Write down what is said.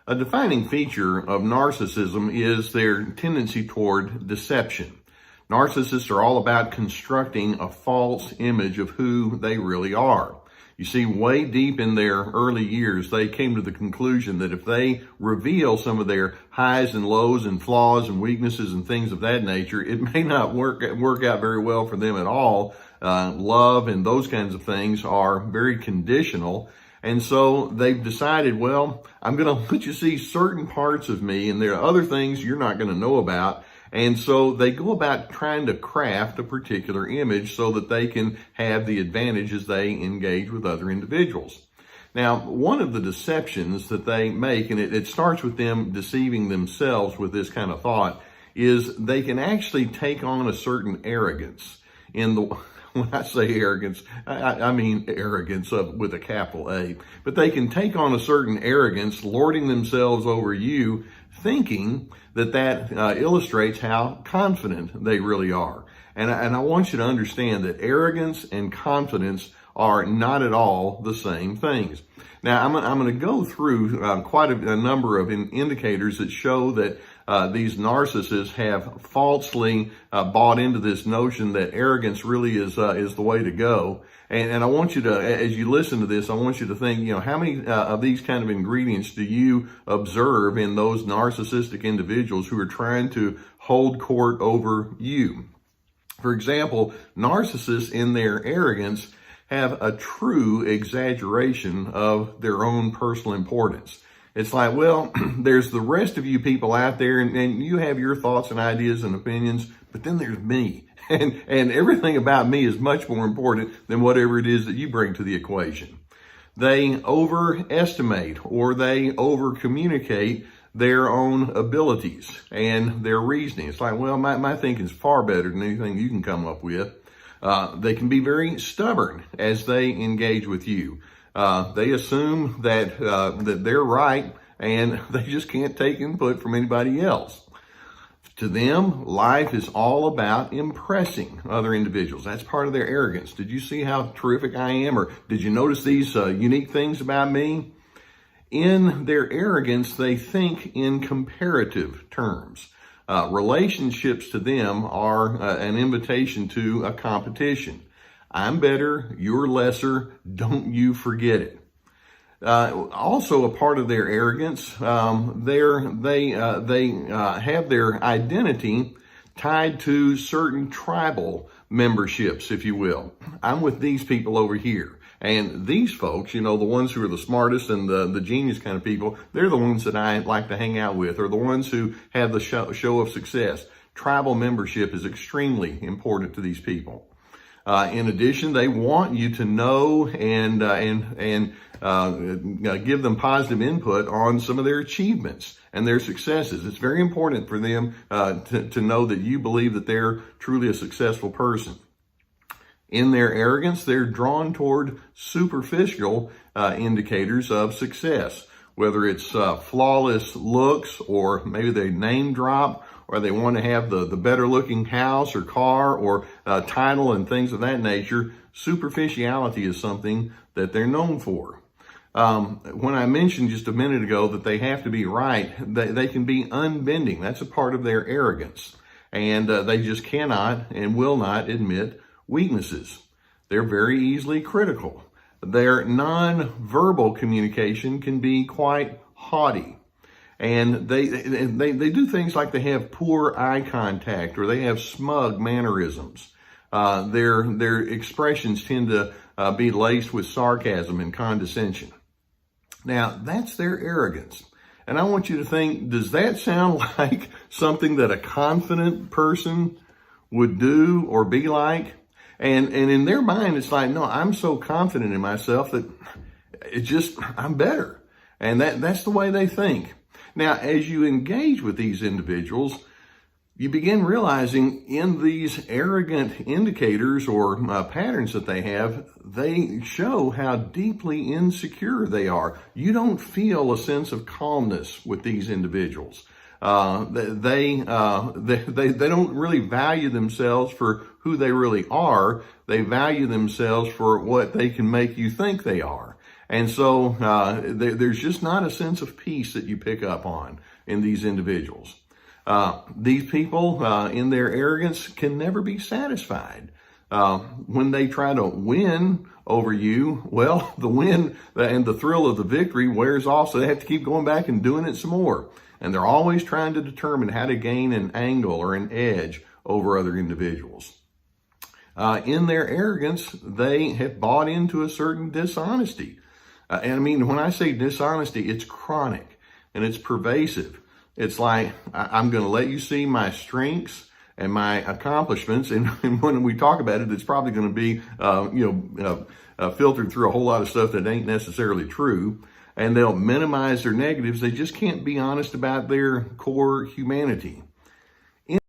A defining feature of narcissism is their tendency toward deception. Narcissists are all about constructing a false image of who they really are. You see, way deep in their early years, they came to the conclusion that if they reveal some of their highs and lows and flaws and weaknesses and things of that nature, it may not work out very well for them at all. Love and those kinds of things are very conditional. And so they've decided, well, I'm going to let you see certain parts of me, and there are other things you're not going to know about. And so they go about trying to craft a particular image so that they can have the advantage as they engage with other individuals. Now, one of the deceptions that they make, and it starts with them deceiving themselves with this kind of thought, is they can actually take on a certain arrogance. When I say arrogance, I mean arrogance with a capital A. But they can take on a certain arrogance, lording themselves over you, thinking that illustrates how confident they really are. And I want you to understand that arrogance and confidence are not at all the same things. Now, I'm going to go through quite a number of indicators that show that these narcissists have falsely bought into this notion that arrogance really is the way to go. And I want you to, as you listen to this, I want you to think, how many of these kind of ingredients do you observe in those narcissistic individuals who are trying to hold court over you? For example, narcissists in their arrogance have a true exaggeration of their own personal importance. It's like, well, there's the rest of you people out there, and you have your thoughts and ideas and opinions, but then there's me. And everything about me is much more important than whatever it is that you bring to the equation. They overestimate or they over-communicate their own abilities and their reasoning. It's like, well, my thinking is far better than anything you can come up with. They can be very stubborn as they engage with you. They assume that they're right, and they just can't take input from anybody else. To them, life is all about impressing other individuals. That's part of their arrogance. Did you see how terrific I am? Or did you notice these unique things about me? In their arrogance, they think in comparative terms. Relationships to them are an invitation to a competition. I'm better, you're lesser, don't you forget it. Also a part of their arrogance, they have their identity tied to certain tribal memberships, if you will. I'm with these people over here. And these folks, the ones who are the smartest and the genius kind of people, they're the ones that I like to hang out with, or the ones who have the show of success. Tribal membership is extremely important to these people. In addition, they want you to know and give them positive input on some of their achievements and their successes. It's very important for them to know that you believe that they're truly a successful person. In their arrogance, they're drawn toward superficial indicators of success, whether it's flawless looks, or maybe they name drop, or they want to have the better looking house or car or title and things of that nature. Superficiality is something that they're known for. When I mentioned just a minute ago that they have to be right, they can be unbending. That's a part of their arrogance. And they just cannot and will not admit weaknesses. They're very easily critical. Their non-verbal communication can be quite haughty. And they do things like they have poor eye contact, or they have smug mannerisms. Their expressions tend to be laced with sarcasm and condescension. Now, that's their arrogance. And I want you to think, does that sound like something that a confident person would do or be like? And in their mind, it's like, no, I'm so confident in myself that I'm better. And that's the way they think. Now, as you engage with these individuals, you begin realizing in these arrogant indicators or patterns that they show how deeply insecure they are. You don't feel a sense of calmness with these individuals. They don't really value themselves for who they really are. They value themselves for what they can make you think they are. And so there's just not a sense of peace that you pick up on in these individuals. These people, in their arrogance, can never be satisfied. When they try to win over you, well, the win and the thrill of the victory wears off, so they have to keep going back and doing it some more. And they're always trying to determine how to gain an angle or an edge over other individuals. In their arrogance, they have bought into a certain dishonesty. And I mean, when I say dishonesty, it's chronic and it's pervasive. It's like, I'm going to let you see my strengths and my accomplishments. And when we talk about it, it's probably going to be, filtered through a whole lot of stuff that ain't necessarily true. And they'll minimize their negatives. They just can't be honest about their core humanity.